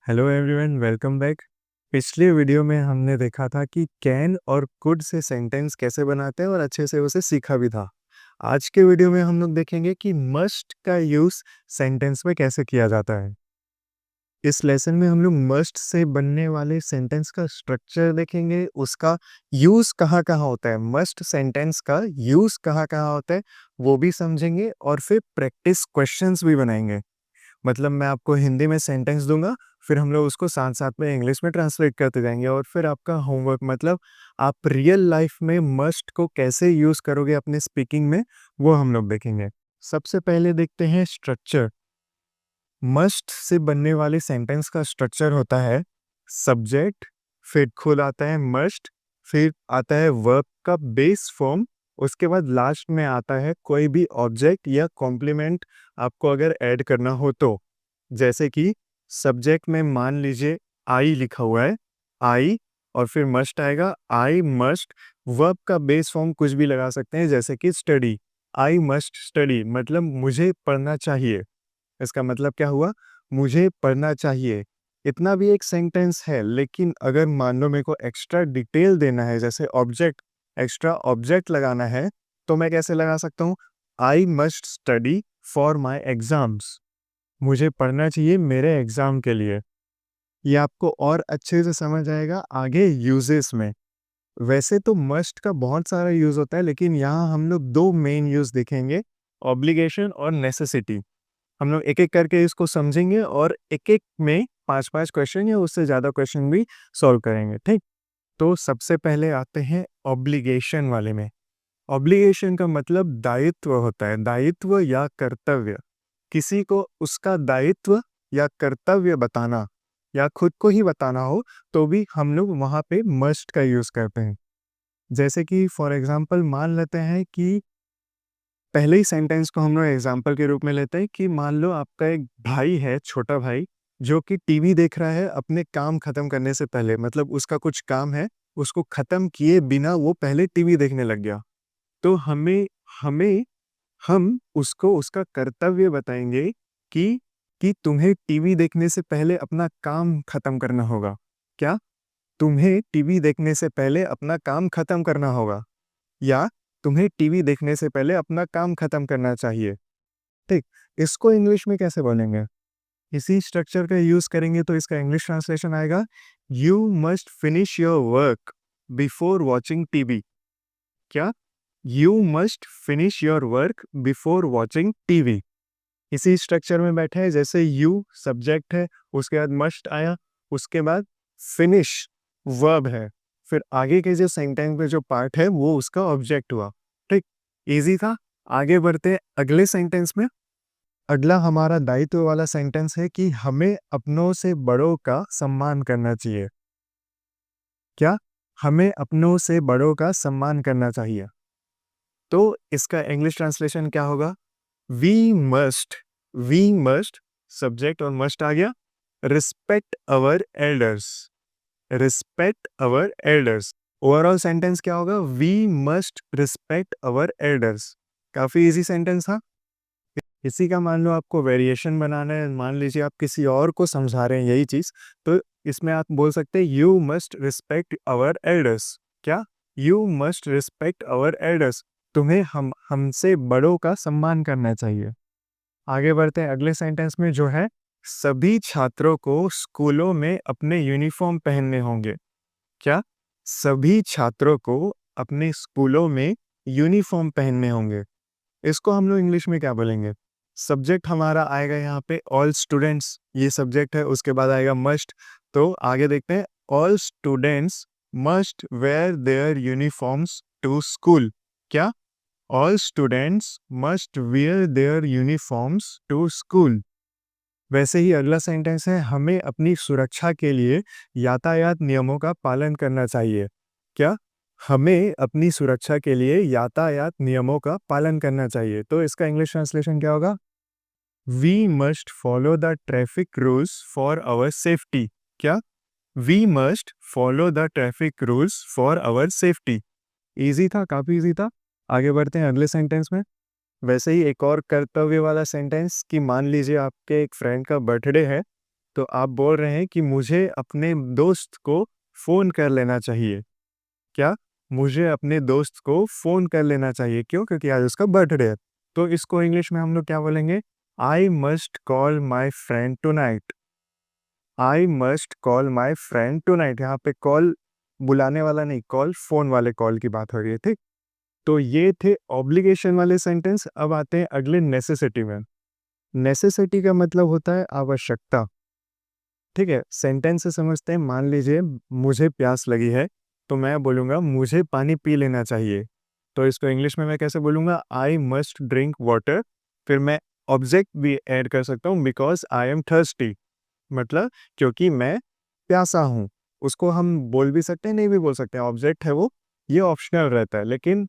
Hello everyone, welcome back. पिछले video में हमने देखा था कि कैन और कुड से सेंटेंस कैसे बनाते हैं और अच्छे से उसे सीखा भी था। आज के वीडियो में हम लोग देखेंगे कि मस्ट का यूज़ सेंटेंस में कैसे किया जाता है। इस लेसन में हम लोग मस्ट से बनने वाले सेंटेंस का स्ट्रक्चर देखेंगे, उसका यूज़ कहाँ-कहाँ होता है, मस्ट सेंटेंस का यूज़ कहाँ-कहाँ होता है वो भी समझेंगे और फिर प्रैक्टिस क्वेश्चंस भी बनाएंगे। मतलब मैं आपको हिंदी में सेंटेंस दूँगा, फिर हम लोग उसको साथ-साथ में इंग्लिश में ट्रांसलेट करते जाएँगे और फिर आपका होमवर्क मतलब आप रियल लाइफ़ में मस्ट को कैसे यूज़ करोगे अपने स्पीकिंग में, वो हम लोग देखेंगे। सबसे पहले देखते हैं स्ट्रक्चर। मस्ट से बनने वाले सेंटेंस का स्ट्रक्चर होता है सब्जेक्ट, फिर खुद आता है मस्ट, फिर आता है वर्ब का बेस फॉर्म, उसके बाद लास्ट में आता है कोई भी ऑब्जेक्ट या कॉम्प्लीमेंट आपको अगर ऐड करना हो तो। जैसे कि सब्जेक्ट में मान लीजिए आई लिखा हुआ है, आई और फिर मस्ट आएगा, आई मस्ट। वर्ब का बेस फॉर्म कुछ भी लगा सकते हैं जैसे कि स्टडी, आई मस्ट स्टडी मतलब मुझे पढ़ना चाहिए। इसका मतलब क्या हुआ? मुझे पढ़ना चाहिए। इतना भी एक सेंटेंस है, लेकिन अगर मान लो मेरे को एक्स्ट्रा डिटेल देना है जैसे ऑब्जेक्ट, एक्स्ट्रा ऑब्जेक्ट लगाना है, तो मैं कैसे लगा सकता हूँ? I must study for my exams. मुझे पढ़ना चाहिए मेरे एग्ज़ाम के लिए। ये आपको और अच्छे से समझ आएगा आगे यूजेस में। वैसे तो मस्ट का बहुत सारा यूज़ होता है, लेकिन यहाँ हम लोग 2 मेन यूज़ देखेंगे, ऑब्लिगेशन और नेसेसिटी। हम लोग एक-एक करके इसको समझेंगे और एक-एक में 5-5 क्वेश्चन या उससे ज़्यादा क्वेश्चन भी सॉल्व करेंगे, ठीक? तो सबसे पहले आते हैं ऑब्लिगेशन वाले में। ऑब्लिगेशन का मतलब दायित्व होता है, दायित्व या कर्तव्य। किसी को उसका दायित्व या कर्तव्य बताना या खुद को ही बताना हो, तो भी हम लोग वहाँ पे मस्ट का यूज़ करते हैं। जैसे कि फॉर एग्ज़ाम्पल मान लेते हैं कि पहले ही सेंटेंस को हम लोग एग्जाम्पल के रूप में लेते हैं कि मान लो आपका एक भाई है, छोटा भाई, जो कि टीवी देख रहा है अपने काम खत्म करने से पहले। मतलब उसका कुछ काम है, उसको खत्म किए बिना वो पहले टीवी देखने लग गया। तो हमें हमें हम उसको उसका कर्तव्य बताएंगे कि तुम्हें टीवी देखने से पहले अपना काम खत्म करना होगा। क्या? तुम्हें टीवी देखने से पहले अपना काम खत्म करना होगा, या तुम्हें टीवी देखने से पहले अपना काम खत्म करना चाहिए। ठीक, इसको इंग्लिश में कैसे बोलेंगे? इसी स्ट्रक्चर का यूज करेंगे तो इसका इंग्लिश ट्रांसलेशन आएगा, you must finish your work before watching TV. क्या? You must finish your work before watching TV. इसी स्ट्रक्चर में बैठे हैं, जैसे यू सब्जेक्ट है, उसके बाद मस्ट आया, उसके बाद फिनिश वर्ब है, फिर आगे के जो सेंटेंस में जो पार्ट है वो उसका ऑब्जेक्ट हुआ। ठीक, इजी था। आगे बढ़ते हैं अगले सेंटेंस में। अगला हमारा दायित्व वाला सेंटेंस है कि हमें अपनों से बड़ों का सम्मान करना चाहिए। क्या? हमें अपनों से बड़ों का सम्मान करना चाहिए। तो इसका इंग्लिश ट्रांसलेशन क्या होगा? वी मस्ट सब्जेक्ट और मस्ट आ गया, respect our elders, respect our elders. Overall sentence क्या होगा? We must respect our elders. काफी इजी सेंटेंस था। इसी का मान लो आपको वेरिएशन बनाना है, मान लीजिए आप किसी और को समझा रहे हैं यही चीज, तो इसमें आप बोल सकते हैं you must respect our elders. क्या? You must respect our elders. तुम्हें हमसे बड़ों का सम्मान करना चाहिए। आगे बढ़ते हैं अगले सेंटेंस में, जो है सभी छात्रों को स्कूलों में अपने यूनिफॉर्म पहनने होंगे। क्या? सभी छात्रों को अपने स्कूलों में यूनिफॉर्म पहनने होंगे। इसको हम लोग इंग्लिश में क्या बोलेंगे? सब्जेक्ट हमारा आएगा यहाँ पे ऑल स्टूडेंट्स, ये सब्जेक्ट है, उसके बाद आएगा मस्ट। तो आगे देखते हैं, all students must wear their uniforms to school. क्या? All students must wear their uniforms to school. वैसे ही अगला सेंटेंस है, हमें अपनी सुरक्षा के लिए यातायात नियमों का पालन करना चाहिए। क्या? हमें अपनी सुरक्षा के लिए यातायात नियमों का पालन करना चाहिए। तो इसका इंग्लिश ट्रांसलेशन क्या होगा? We must follow the traffic rules for our safety. क्या? We must follow the traffic rules for our safety. Easy था, काफी इजी था। आगे बढ़ते हैं अगले सेंटेंस में। वैसे ही एक और कर्तव्य वाला सेंटेंस कि मान लीजिए आपके एक फ्रेंड का बर्थडे है, तो आप बोल रहे हैं कि मुझे अपने दोस्त को फ़ोन कर लेना चाहिए। क्या? मुझे अपने दोस्त को फ़ोन कर लेना चाहिए। क्यों? क्योंकि आज उसका बर्थडे है। तो इसको इंग्लिश में हम लोग क्या बोलेंगे? I must call my friend tonight. I must call my friend tonight. यहाँ पे कॉल बुलाने वाला नहीं, कॉल फ़ोन वाले कॉल की बात हो रही है, ठीक? तो ये थे ऑब्लिगेशन वाले सेंटेंस। अब आते हैं अगले नेसेसिटी में। नेसेसिटी का मतलब होता है आवश्यकता, ठीक है? सेंटेंस से समझते हैं, मान लीजिए मुझे प्यास लगी है, तो मैं बोलूँगा मुझे पानी पी लेना चाहिए। तो इसको इंग्लिश में मैं कैसे बोलूँगा? I must drink water. फिर मैं ऑब्जेक्ट भी ऐड कर सकता हूँ, बिकॉज़ आई एम थर्स्टी, मतलब क्योंकि मैं प्यासा हूँ। उसको हम बोल भी सकते हैं, नहीं भी बोल सकते हैं, ऑब्जेक्ट है वो, ये ऑप्शनल रहता है। लेकिन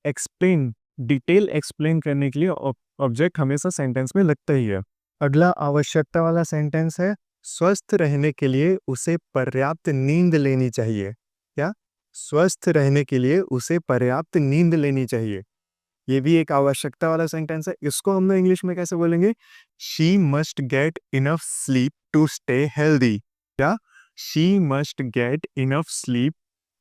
एक्सप्लेन, डिटेल एक्सप्लेन करने के लिए ऑब्जेक्ट हमेशा सेंटेंस में लगता ही है। अगला आवश्यकता वाला सेंटेंस है, स्वस्थ रहने के लिए उसे पर्याप्त नींद लेनी चाहिए। क्या? स्वस्थ रहने के लिए उसे पर्याप्त नींद लेनी चाहिए। ये भी एक आवश्यकता वाला सेंटेंस है। इसको हम लोग इंग्लिश में कैसे बोलेंगे? She must get enough sleep to stay healthy. क्या? She must get enough sleep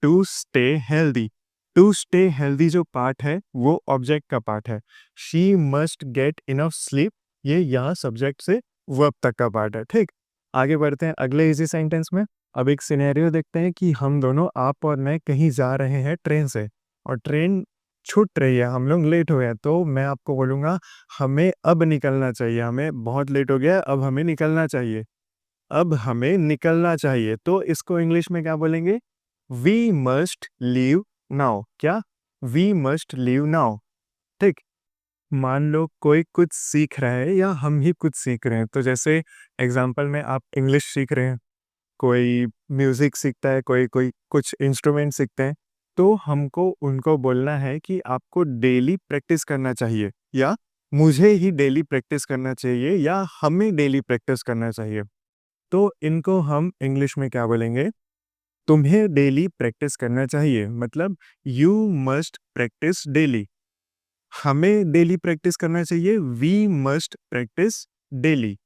to stay healthy. To stay healthy जो पार्ट है वो ऑब्जेक्ट का पार्ट है। She must get enough sleep ये यहाँ सब्जेक्ट से वर्ब तक का पार्ट है, ठीक? आगे बढ़ते हैं अगले इजी सेंटेंस में। अब एक सिनेरियो देखते हैं कि हम दोनों, आप और मैं, कहीं जा रहे हैं ट्रेन से, और ट्रेन छूट रही है, हम लोग लेट हो गए हैं। तो मैं आपको बोलूँगा हमें अब निकलना चाहिए, हमें बहुत लेट हो गया है, अब हमें निकलना चाहिए। अब हमें निकलना चाहिए, तो इसको इंग्लिश में क्या बोलेंगे? We must leave now. क्या? वी मस्ट लीव नाउ, ठीक? मान लो कोई कुछ सीख रहा है या हम ही कुछ सीख रहे हैं, तो जैसे एग्जाम्पल में आप इंग्लिश सीख रहे हैं, कोई म्यूज़िक सीखता है, कोई कोई कुछ इंस्ट्रूमेंट सीखते हैं, तो हमको उनको बोलना है कि आपको डेली प्रैक्टिस करना चाहिए, या मुझे ही डेली प्रैक्टिस करना चाहिए, या हमें डेली प्रैक्टिस करना चाहिए। तो इनको हम इंग्लिश में क्या बोलेंगे? तुम्हें डेली प्रैक्टिस करना चाहिए, मतलब यू मस्ट प्रैक्टिस डेली। हमें डेली प्रैक्टिस करना चाहिए, वी मस्ट प्रैक्टिस डेली।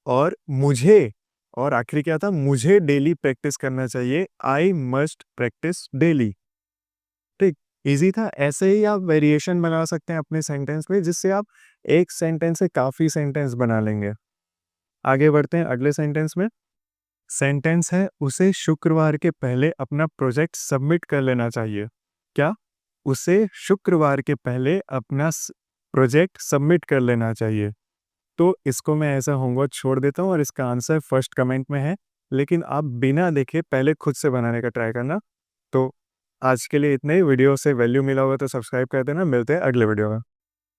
और मुझे, और आखिरी क्या था? मुझे डेली प्रैक्टिस करना चाहिए, आई मस्ट प्रैक्टिस डेली, ठीक? इजी था। ऐसे ही आप वेरिएशन बना सकते हैं अपने सेंटेंस में, जिससे आप एक सेंटेंस से काफ़ी सेंटेंस बना लेंगे। आगे बढ़ते हैं अगले सेंटेंस में। सेंटेंस है, उसे शुक्रवार के पहले अपना प्रोजेक्ट सबमिट कर लेना चाहिए। क्या? उसे शुक्रवार के पहले अपना प्रोजेक्ट सबमिट कर लेना चाहिए। तो इसको मैं ऐसा होमवर्क छोड़ देता हूँ, और इसका आंसर फर्स्ट कमेंट में है, लेकिन आप बिना देखे पहले खुद से बनाने का ट्राई करना। तो आज के लिए इतने ही। वीडियो से वैल्यू मिला होगा तो सब्सक्राइब कर देना। मिलते हैं अगले वीडियो में।